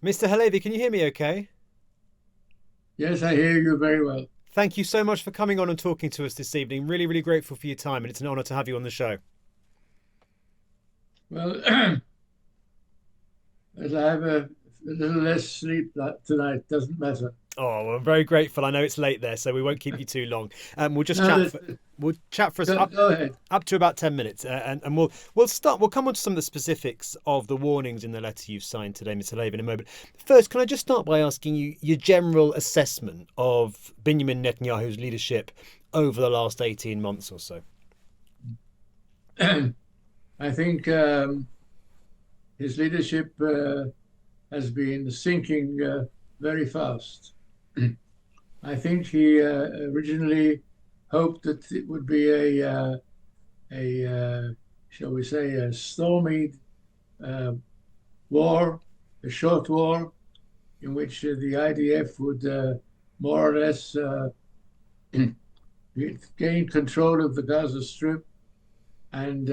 Mr. Halevy, can you hear me okay? Yes, I hear you very well. Thank you so much for coming on and talking to us this evening. Really, really grateful for your time, and it's an honour to have you on the show. Well, as I have a little less sleep tonight, doesn't matter. Oh, well, I'm very grateful. I know it's late there, so we won't keep you too long. We'll just Now chat that for we'll chat for us go, go ahead. up to about 10 minutes, and we'll come on to some of the specifics of the warnings in the letter you've signed today, Mr. Halevy, in a moment. First, can I just start by asking you your general assessment of Benjamin Netanyahu's leadership over the last 18 months or so? I think his leadership has been sinking very fast. I think he originally hoped that it would be a shall we say, a stormy uh, war, a short war, in which the IDF would more or less gain control of the Gaza Strip and,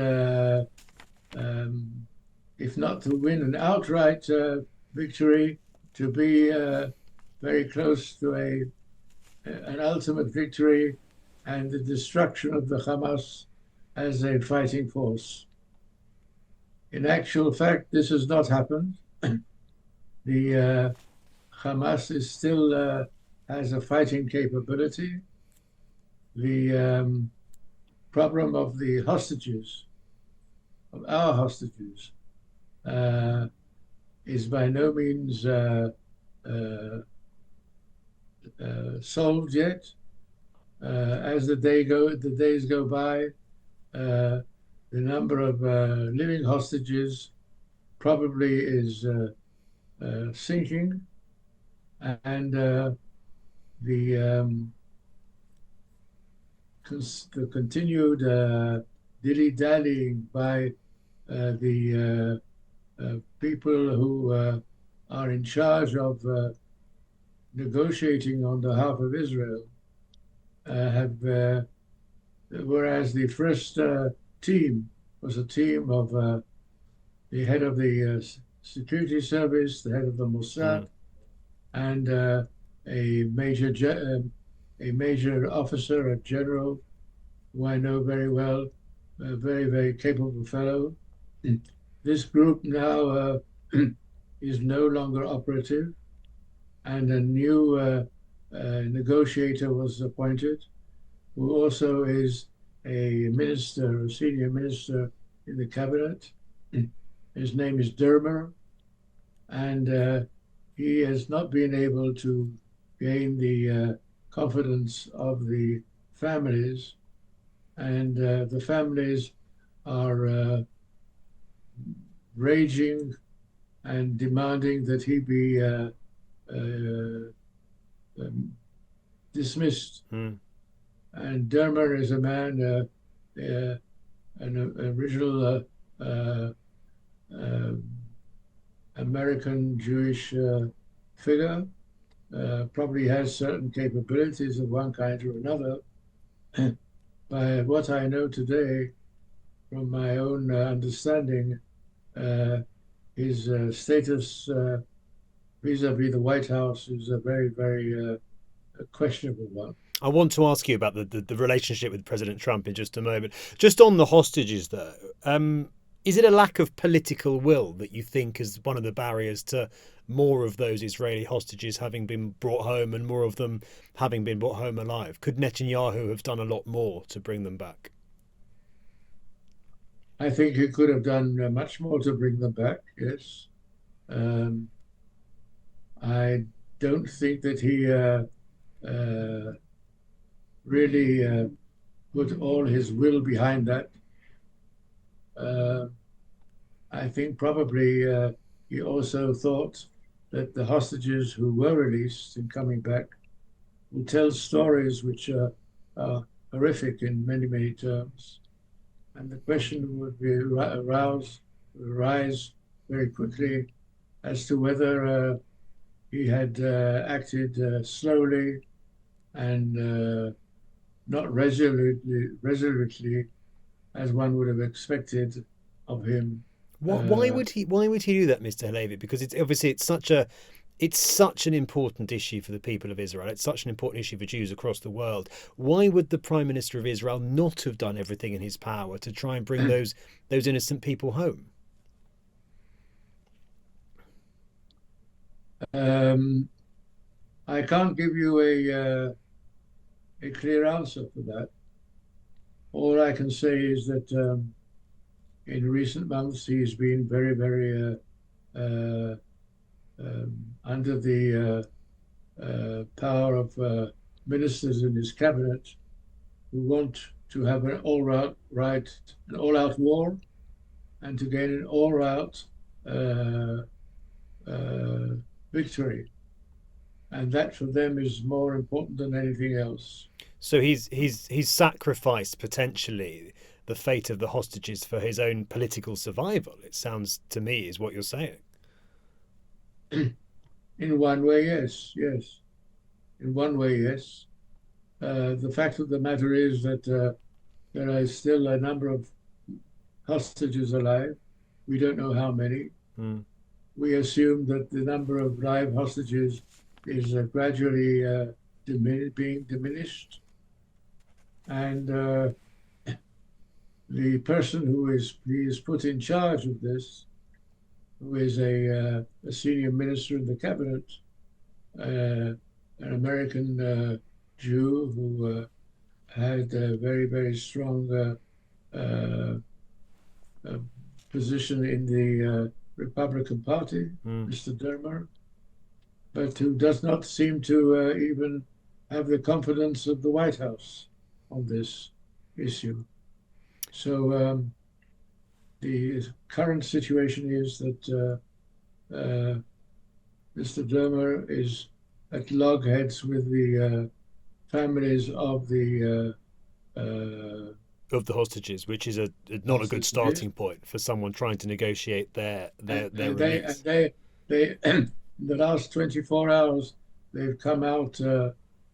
um, if not to win an outright victory, to be very close to an ultimate victory and the destruction of the Hamas as a fighting force. In actual fact, this has not happened. The Hamas is still has a fighting capability. The problem of the hostages, of our hostages, uh, is by no means uh, solved yet. As the days go by, the number of living hostages probably is sinking, and the the continued dilly-dallying by the people who are in charge of negotiating on behalf of Israel have, whereas the first team was a team of the head of the security service, the head of the Mossad, Mm. and a major officer, a general who I know very well, a very, very capable fellow. This group now is no longer operative, and a new negotiator was appointed, who also is a minister, a senior minister in the cabinet. His name is Dermer, and he has not been able to gain the confidence of the families, and the families are raging and demanding that he be um, dismissed. Mm. And Dermer is a man, an original uh, American Jewish figure, probably has certain capabilities of one kind or another. By what I know today, from my own understanding, uh, his status vis-a-vis the White House is a very, very questionable one. I want to ask you about the relationship with President Trump in just a moment. Just on the hostages, though, is it a lack of political will that you think is one of the barriers to more of those Israeli hostages having been brought home and more of them having been brought home alive? Could Netanyahu have done a lot more to bring them back? I think he could have done much more to bring them back, yes. Um, I don't think that he uh, really put all his will behind that. Uh, I think probably he also thought that the hostages who were released and coming back will tell stories which are horrific in many, many terms. And the question would be arise very quickly as to whether he had acted slowly and not resolutely as one would have expected of him Why Uh, would he? Why would he do that, Mr. Halevi? Because it's obviously it's such an important issue for the people of Israel. It's such an important issue for Jews across the world. Why would the Prime Minister of Israel not have done everything in his power to try and bring those innocent people home? um, I can't give you a clear answer for that. All I can say is that in recent months he's been very, very under the power of ministers in his cabinet who want to have an all-out war and to gain an all-out uh, uh, victory, and that for them is more important than anything else. So he's sacrificed potentially the fate of the hostages for his own political survival. It sounds to me is what you're saying. In one way, yes, yes. In one way, yes. The fact of the matter is that there are still a number of hostages alive. We don't know how many. Mm. We assume that the number of live hostages is gradually being diminished. And the person who is put in charge of this, who is a senior minister in the cabinet, an American Jew who had a very, very strong uh, uh, position in the Republican Party, Mr. Dermer, but who does not seem to even have the confidence of the White House on this issue. So the current situation is that Mr. Dermer is at loggerheads with the families of the Of the hostages, which is not a good hostages. starting point for someone trying to negotiate their And they release. in the last 24 hours they've come out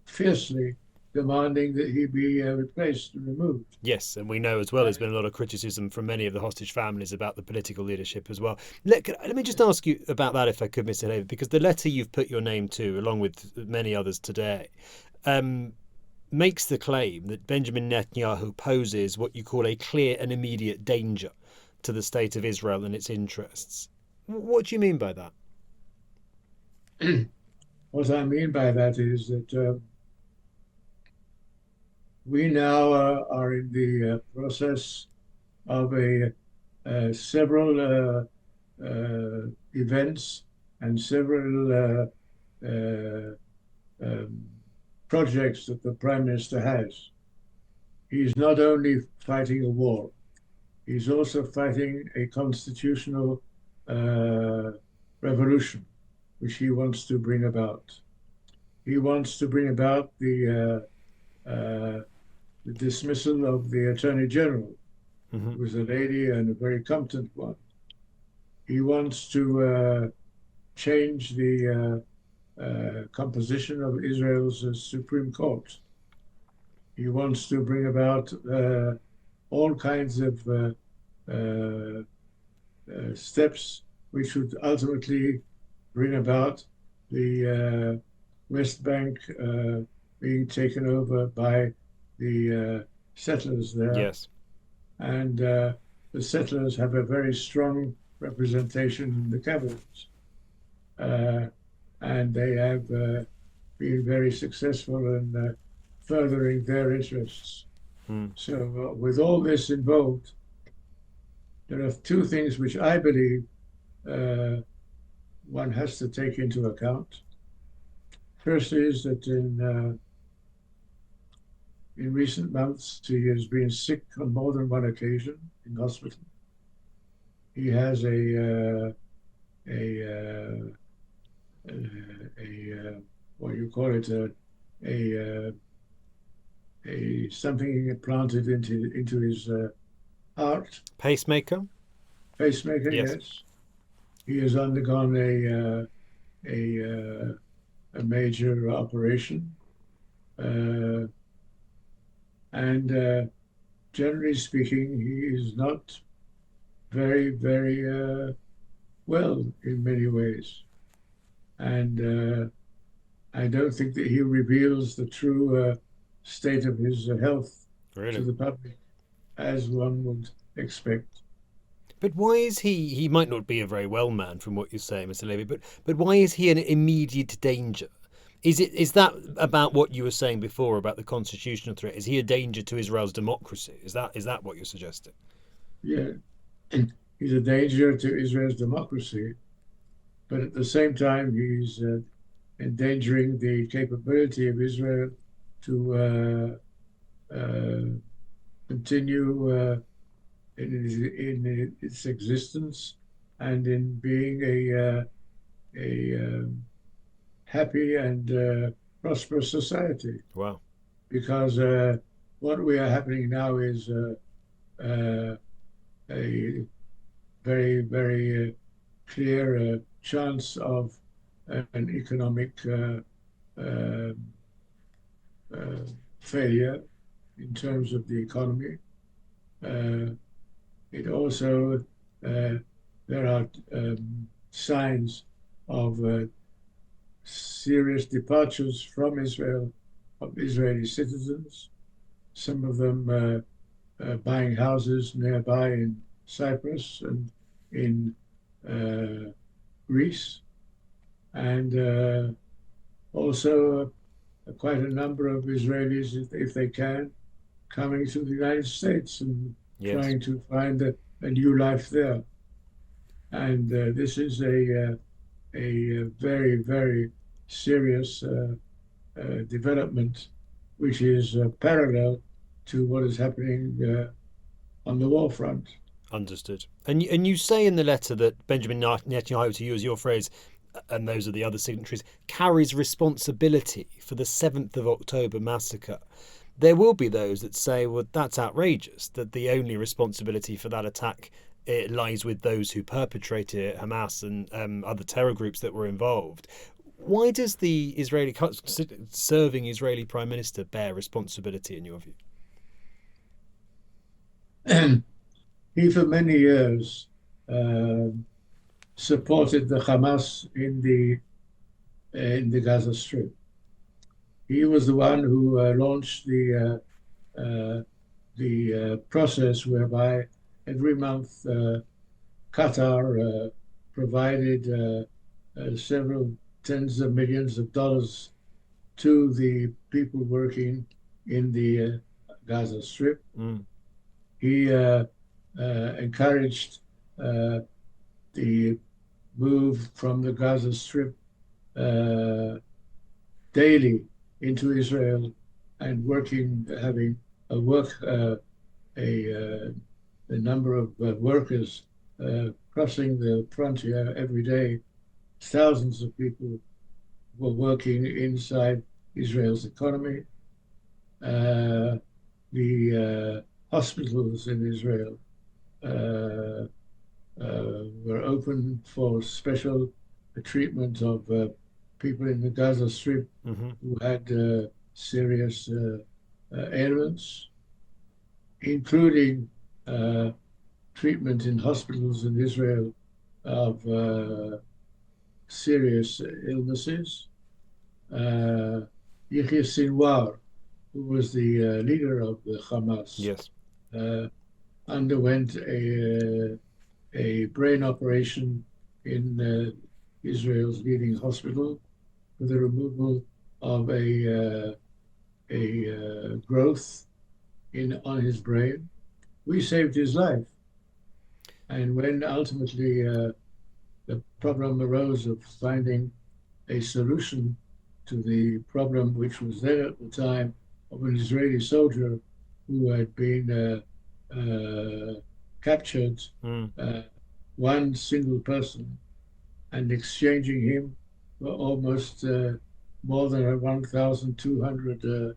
fiercely demanding that he be replaced and removed. Yes, and we know as well there's Uh, been a lot of criticism from many of the hostage families about the political leadership as well. Let me just ask you about that, if I could, Mr. David, because the letter you've put your name to, along with many others today, um, makes the claim that Benjamin Netanyahu poses what you call a clear and immediate danger to the state of Israel and its interests. What do you mean by that? what I mean by that is that we now are in the process of several events and several um, projects that the Prime Minister has. He's not only fighting a war, he's also fighting a constitutional uh, revolution, which he wants to bring about. He wants to bring about the dismissal of the Attorney General, Mm-hmm. who is a lady and a very competent one. He wants to change the composition of Israel's Supreme Court. He wants to bring about all kinds of steps which would ultimately bring about the West Bank being taken over by the settlers there. Yes. And the settlers have a very strong representation in the cabinet. Uh, and they have been very successful in furthering their interests. Mm. So, with all this involved, there are two things which I believe one has to take into account. First is that in recent months, he has been sick on more than one occasion in hospital. He has a what do you call it, a something implanted into his heart, Pacemaker? pacemaker. Yes. Yes, he has undergone a major operation, and generally speaking, he is not very, very well in many ways. And I don't think that he reveals the true state of his health to Really? the public as one would expect. But why is he might not be a very well man from what you're saying, Mr. Levy, but why is he an immediate danger? Is that about what you were saying before about the constitutional threat? Is he a danger to Israel's democracy? Is that what you're suggesting? Yeah, he's a danger to Israel's democracy, but at the same time, he's endangering the capability of Israel to continue in its existence and in being a happy and prosperous society. Wow. Because what we are happening now is uh, a very, very clear chance of an economic uh, uh, failure in terms of the economy. Uh, it also, there are signs of serious departures from Israel of Israeli citizens, some of them buying houses nearby in Cyprus and in Greece, and also quite a number of Israelis, if they can, coming to the United States and Yes. trying to find a new life there. And this is a very, very serious development, which is parallel to what is happening on the war front. Understood. And you say in the letter that Benjamin Netanyahu, to use your phrase, and those are the other signatories, carries responsibility for the 7th of October massacre. There will be those that say, well, that's outrageous, that the only responsibility for that attack lies with those who perpetrated it, Hamas and other terror groups that were involved. Why does the serving Israeli Prime Minister bear responsibility, in your view? He, for many years, uh, supported the Hamas in the Gaza Strip. He was the one who launched the process whereby every month Qatar provided several tens of millions of dollars to the people working in the Gaza Strip. Mm. He encouraged the move from the Gaza Strip daily into Israel and having a work a number of workers crossing the frontier every day. Thousands of people were working inside Israel's economy. The hospitals in Israel were open for special treatment of people in the Gaza Strip Mm-hmm. who had serious ailments, including treatment in hospitals in Israel of serious illnesses. Yahya Sinwar, who was the leader of the Hamas, Yes. underwent a brain operation in Israel's leading hospital for the removal of a growth on his brain. We saved his life. And when ultimately the problem arose of finding a solution to the problem, which was then at the time of an Israeli soldier who had been captured, Mm. one single person, and exchanging him for almost more than 1,200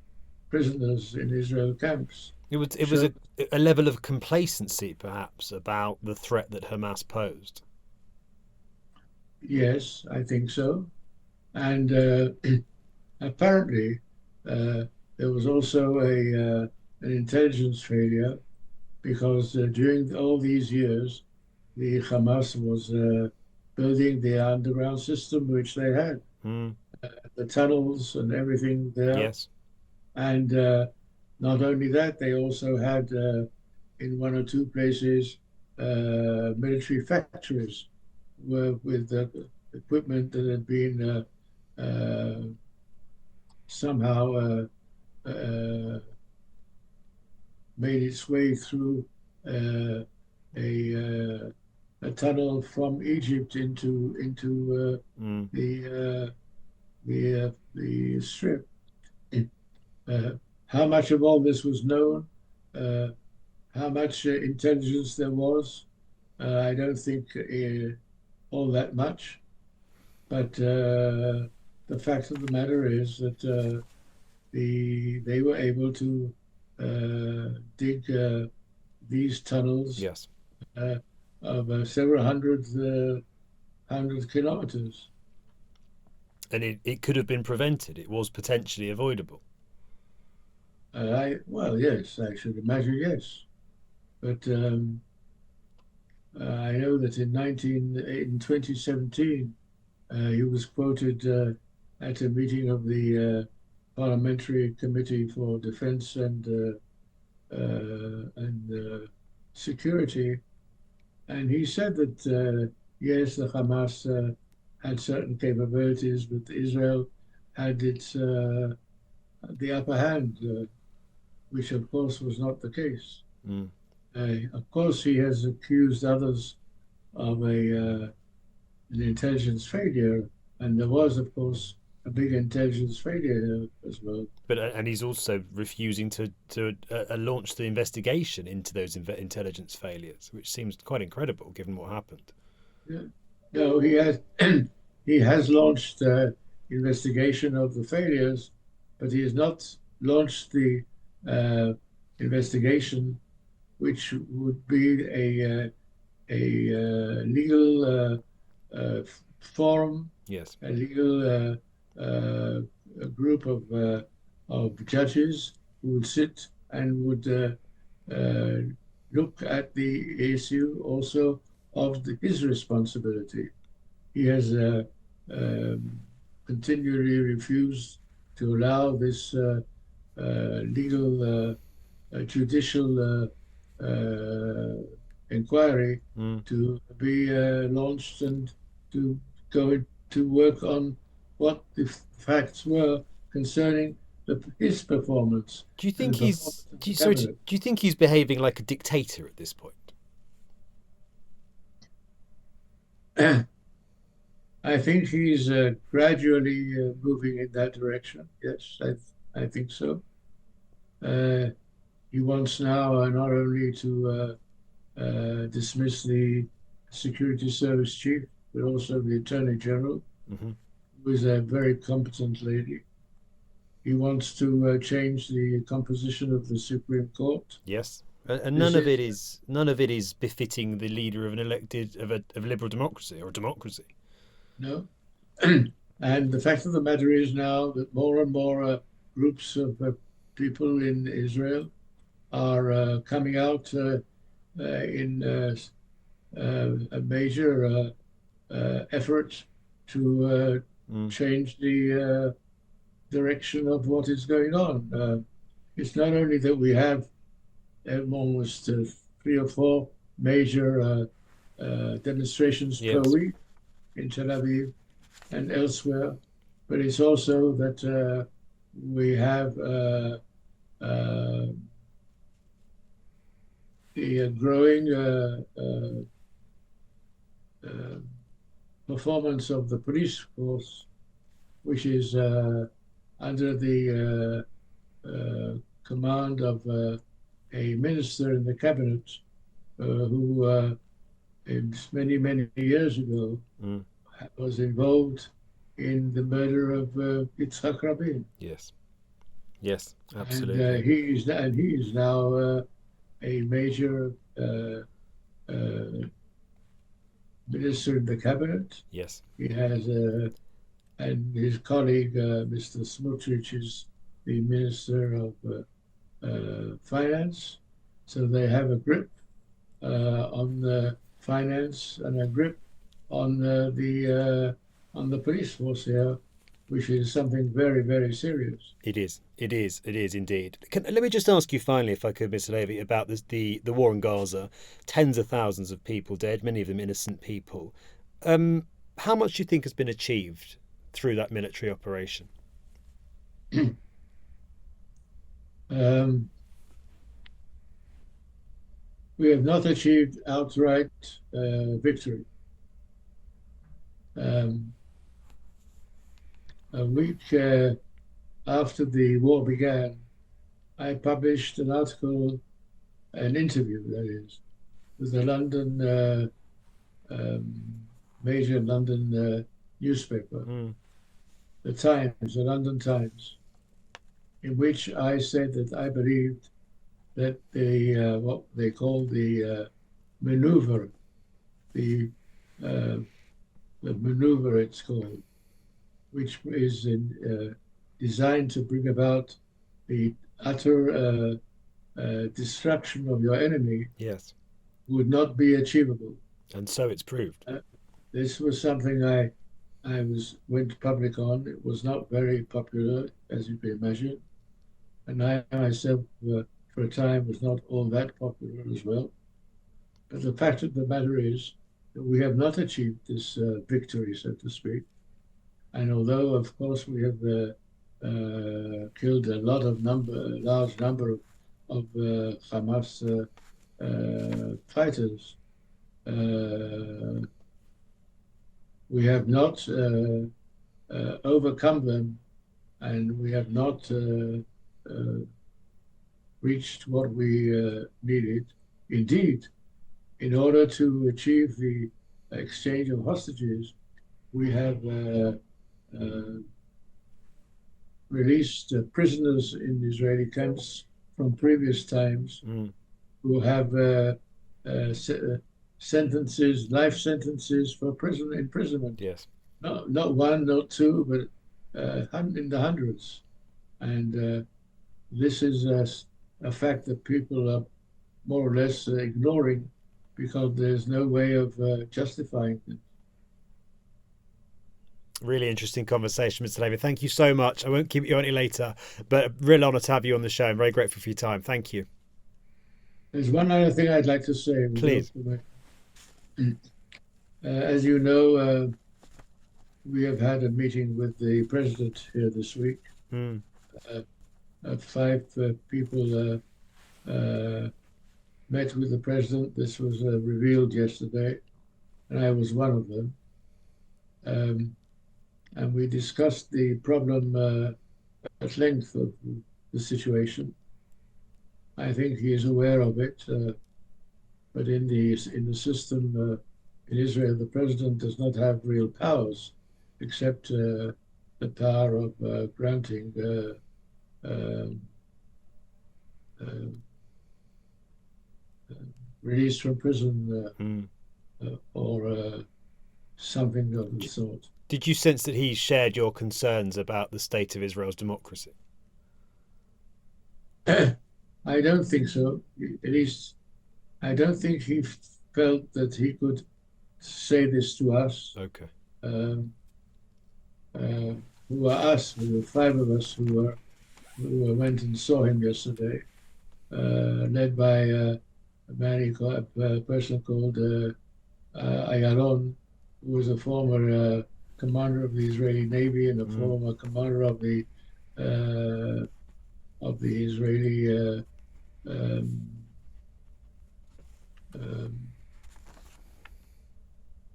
prisoners in Israel camps. It was Showed, a level of complacency, perhaps, about the threat that Hamas posed. yes, I think so. And apparently, uh, there was also an intelligence failure because during all these years, the Hamas was building the underground system, which they had, Mm. the tunnels and everything there. Yes. And not only that, they also had in one or two places military factories with equipment that had been somehow made its way through uh, a tunnel from Egypt into Mm. the strip. Uh, how much of all this was known, uh, how much intelligence there was, I don't think all that much. But the fact of the matter is that they were able to dig these tunnels Yes. uh, of several hundred kilometers. And it could have been prevented. It was potentially avoidable. Well, yes, I should imagine yes. But I know that in 2017, he was quoted at a meeting of the Parliamentary Committee for Defense and Security, and he said that yes, the Hamas had certain capabilities, but Israel had its the upper hand, which of course was not the case. Mm. Of course, he has accused others of an intelligence failure, and there was, of course, a big intelligence failure as well. But and he's also refusing to launch the investigation into those intelligence failures, which seems quite incredible given what happened. Yeah. No, he has he has launched investigation of the failures, but he has not launched the uh, investigation, which would be a legal forum, Yes. a legal a group of judges who would sit and would look at the issue also of his responsibility. He has continually refused to allow this legal judicial inquiry Mm. to be launched and to go to work on what the facts were concerning his performance Do you and think the performance he's? of Do the you, sorry, do cabinet. you think he's behaving like a dictator at this point? I think he's gradually moving in that direction. Yes, I think so. Uh, he wants now not only to dismiss the security service chief, but also the attorney general, Mm-hmm. who is a very competent lady. He wants to change the composition of the Supreme Court. Yes. And This is none of it is befitting the leader of an elected of liberal democracy or a democracy. no. And the fact of the matter is now that more and more groups of people in Israel are coming out in a major effort to Mm. change the direction of what is going on. It's not only that we have almost three or four major demonstrations per Yes. week in Tel Aviv and elsewhere, but it's also that we have uh, the growing uh, performance of the police force, which is under the command of a minister in the cabinet who, many years ago, Mm. was involved in the murder of Yitzhak Rabin, Yes. Yes. and Absolutely. he is now a major uh, minister in the cabinet. Yes. He has and his colleague Mr. Smotrich is the minister of finance, so they have a grip on finance and a grip on the police force here, which is something very, very serious. It is. It is. It is indeed. Let me just ask you finally, if I could, Mr. Levy, about the war in Gaza. Tens of thousands of people dead, many of them innocent people. How much do you think has been achieved through that military operation? We have not achieved outright victory. A week after the war began, I published an article, an interview, that is, with the London, major London newspaper, the Times, the London Times, in which I said that I believed that what they call the maneuver, the maneuver it's called, which is designed to bring about the utter destruction of your enemy, yes, would not be achievable. And so it's proved. This was something I went public on. It was not very popular, as you can imagine, and I myself, for a time, was not all that popular as well. But the fact of the matter is that we have not achieved this victory, so to speak. And although, of course, we have killed a large number of Hamas fighters, we have not overcome them, and we have not reached what we needed. Indeed, in order to achieve the exchange of hostages, we have released prisoners in Israeli camps from previous times who have sentences, life sentences for imprisonment. Yes. Not one, not two, but in the hundreds. And this is a fact that people are more or less ignoring, because there's no way of justifying it. Really interesting conversation, Mr. Levy. Thank you so much. I won't keep you any later, but a real honour to have you on the show. I'm very grateful for your time. Thank you. There's one other thing I'd like to say. Please. As you know, we have had a meeting with the president here this week. 5 people met with the president. This was revealed yesterday, and I was one of them. And we discussed the problem at length of the situation. I think he is aware of it, but in the system in Israel, the president does not have real powers, except the power of granting release from prison or something of the sort. Did you sense that he shared your concerns about the state of Israel's democracy? I don't think so. At least, I don't think he felt that he could say this to us. Okay. Who are us? There were 5 of us who went and saw him yesterday, led by a person called Ayaron, who was a former commander of the Israeli Navy and a former commander of the Israeli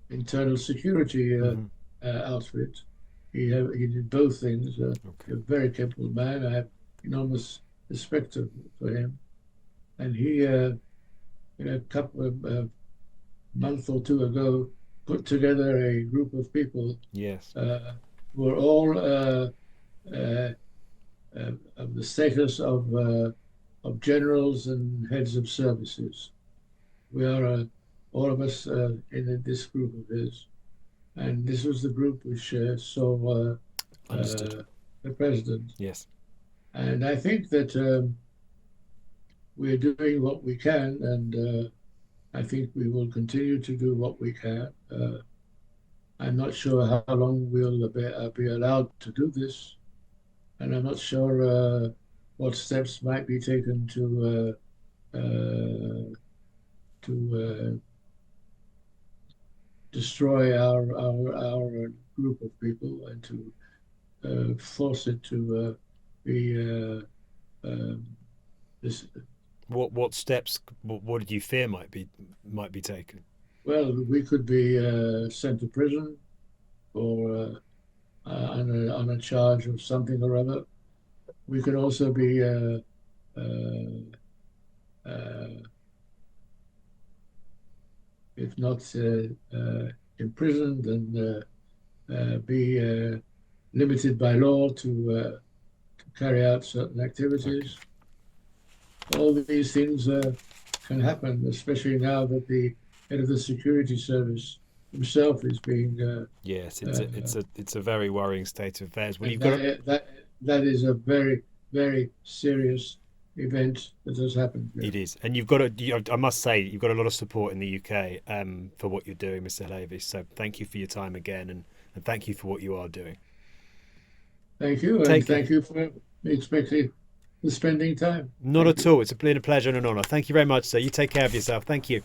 internal security outfit. He did both things. A very capable man. I have enormous respect for him. And he, a couple of month or 2 ago, put together a group of people. Yes. Who were all of the status of generals and heads of services. We are all of us in this group of his, and this was the group which saw the president. Yes. And I think that we're doing what we can, I think we will continue to do what we can. I'm not sure how long we'll be allowed to do this, and I'm not sure what steps might be taken to destroy our group of people and to force it to be this. What steps? What did you fear might be taken? Well, we could be sent to prison or on a charge of something or other. We could also be if not imprisoned and be limited by law to carry out certain activities. Okay. All these things can happen, especially now that the head of the security service himself is being. Yes, it's a very worrying state of affairs. Well, that is a very, very serious event that has happened. Yeah. It is, and you've got I must say, you've got a lot of support in the UK for what you're doing, Mr. Halevy. So thank you for your time again, and thank you for what you are doing. Thank you, and thank you for spending time. Not at all. It's been a pleasure and an honour. Thank you very much, sir. You take care of yourself. Thank you.